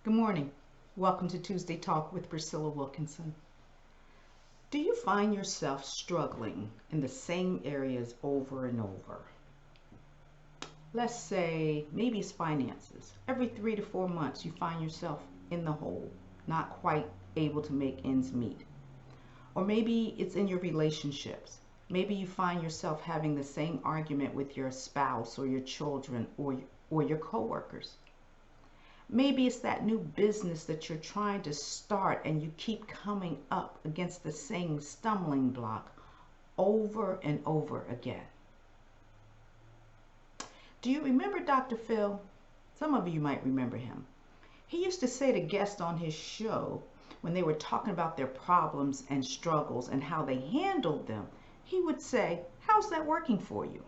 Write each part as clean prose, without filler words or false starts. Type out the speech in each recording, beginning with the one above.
Good morning. Welcome to Tuesday Talk with Priscilla Wilkinson. Do you find yourself struggling in the same areas over and over? Let's say maybe it's finances. Every 3 to 4 months, you find yourself in the hole, not quite able to make ends meet. Or maybe it's in your relationships. Maybe you find yourself having the same argument with your spouse or your children or your coworkers. Maybe it's that new business that you're trying to start and you keep coming up against the same stumbling block over and over again. Do you remember Dr. Phil? Some of you might remember him. He used to say to guests on his show when they were talking about their problems and struggles and how they handled them, he would say, "How's that working for you?"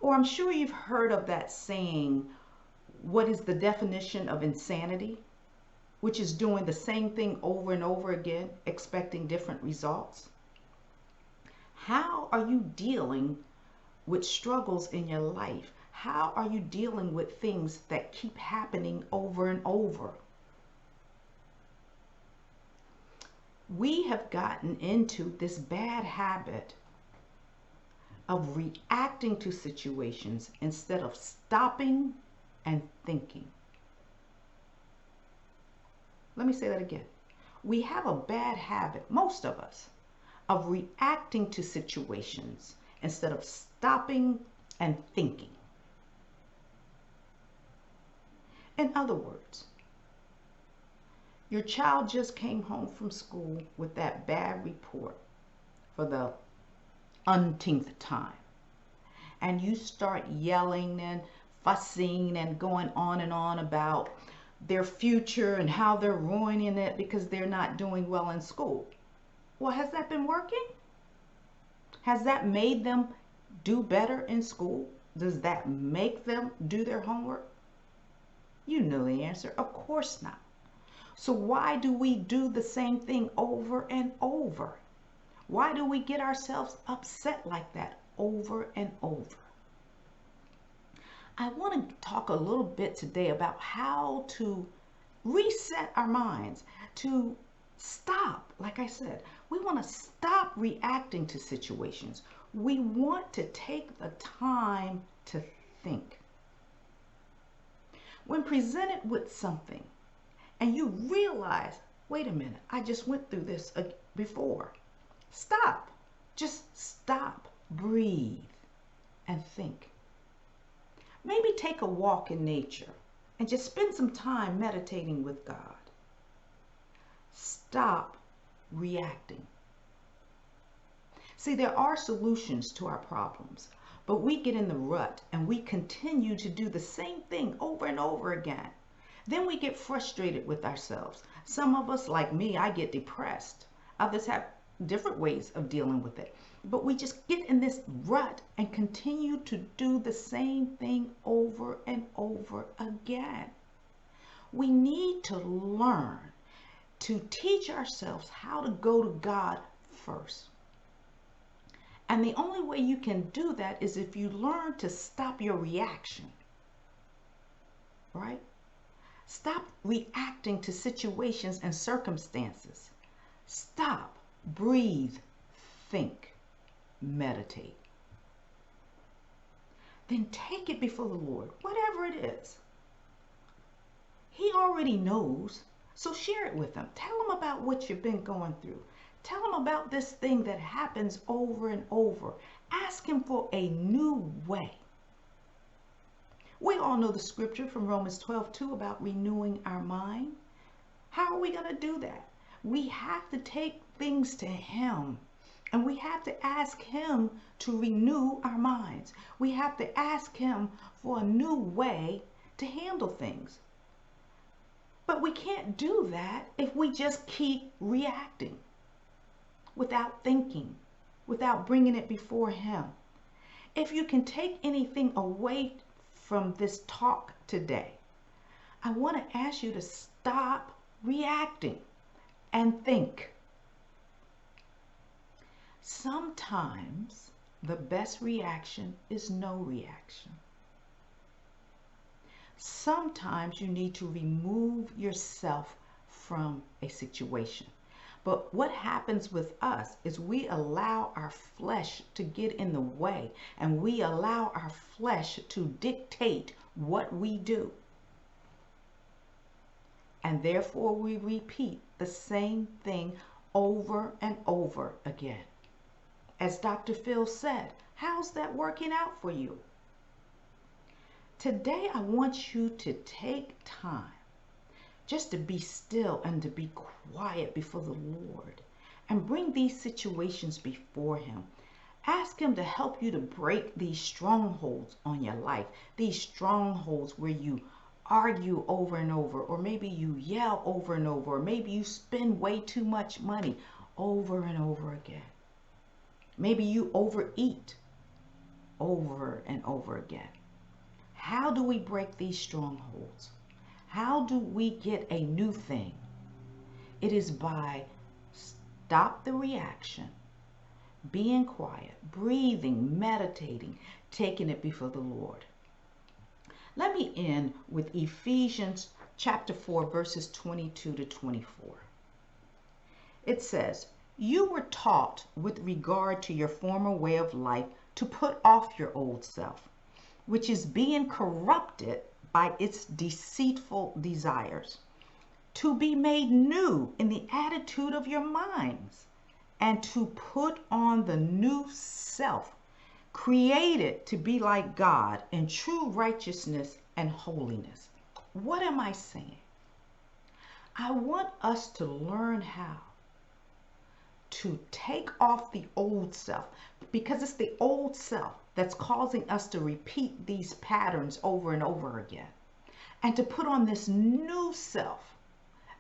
Or I'm sure you've heard of that saying, "What is the definition of insanity?" Which is doing the same thing over and over again, expecting different results. How are you dealing with struggles in your life? How are you dealing with things that keep happening over and over? We have gotten into this bad habit of reacting to situations instead of stopping and thinking. Let me say that again. We have a bad habit, most of us, of reacting to situations instead of stopping and thinking. In other words, your child just came home from school with that bad report for the umpteenth time, and you start yelling and fussing and going on and on about their future and how they're ruining it because they're not doing well in school. Well, has that been working? Has that made them do better in school? Does that make them do their homework? You know the answer. Of course not. So why do we do the same thing over and over? Why do we get ourselves upset like that over and over? I want to talk a little bit today about how to reset our minds, to stop. Like I said, we want to stop reacting to situations. We want to take the time to think. When presented with something and you realize, wait a minute, I just went through this before. Stop. Just stop, breathe, and think. Maybe take a walk in nature and just spend some time meditating with God. Stop reacting. See, there are solutions to our problems, but we get in the rut and we continue to do the same thing over and over again. Then we get frustrated with ourselves. Some of us, like me, I get depressed. Others have different ways of dealing with it. But we just get in this rut and continue to do the same thing over and over again. We need to learn to teach ourselves how to go to God first. And the only way you can do that is if you learn to stop your reaction, right? Stop reacting to situations and circumstances. Stop, breathe, think, meditate. Then take it before the Lord, whatever it is. He already knows, so share it with him. Tell him about what you've been going through. Tell him about this thing that happens over and over. Ask him for a new way. We all know the scripture from Romans 12:2 about renewing our mind. How are we going to do that? We have to take things to him, and we have to ask him to renew our minds. We have to ask him for a new way to handle things. But we can't do that if we just keep reacting without thinking, without bringing it before him. If you can take anything away from this talk today, I want to ask you to stop reacting and think. Sometimes the best reaction is no reaction. Sometimes you need to remove yourself from a situation. But what happens with us is we allow our flesh to get in the way, and we allow our flesh to dictate what we do. And therefore we repeat the same thing over and over again. As Dr. Phil said, how's that working out for you? Today I want you to take time just to be still and to be quiet before the Lord and bring these situations before Him. Ask Him to help you to break these strongholds on your life, these strongholds where you argue over and over, or maybe you yell over and over, or maybe you spend way too much money over and over again. Maybe you overeat over and over again. How do we break these strongholds? How do we get a new thing? It is by stop the reaction, being quiet, breathing, meditating, taking it before the Lord. Let me end with Ephesians chapter 4, verses 22 to 24. It says, "You were taught with regard to your former way of life to put off your old self, which is being corrupted by its deceitful desires, to be made new in the attitude of your minds, and to put on the new self, created to be like God in true righteousness and holiness." What am I saying? I want us to learn how to take off the old self, because it's the old self that's causing us to repeat these patterns over and over again, and to put on this new self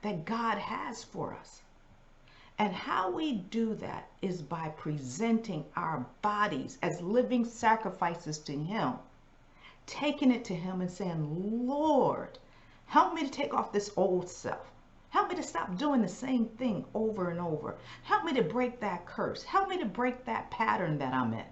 that God has for us. And how we do that is by presenting our bodies as living sacrifices to Him, taking it to Him and saying, "Lord, help me to take off this old self. Help me to stop doing the same thing over and over. Help me to break that curse. Help me to break that pattern that I'm in.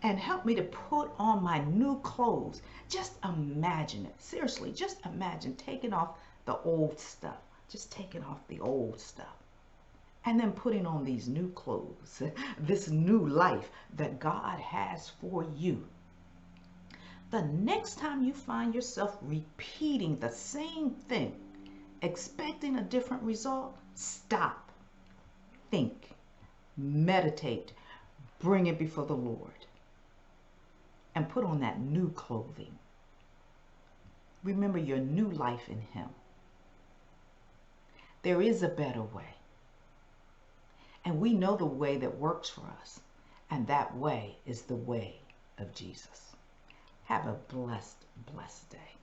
And help me to put on my new clothes." Just imagine it. Seriously, just imagine taking off the old stuff. Just taking off the old stuff. And then putting on these new clothes, this new life that God has for you. The next time you find yourself repeating the same thing, expecting a different result, stop, think, meditate, bring it before the Lord, and put on that new clothing. Remember your new life in Him. There is a better way. And we know the way that works for us. And that way is the way of Jesus. Have a blessed, blessed day.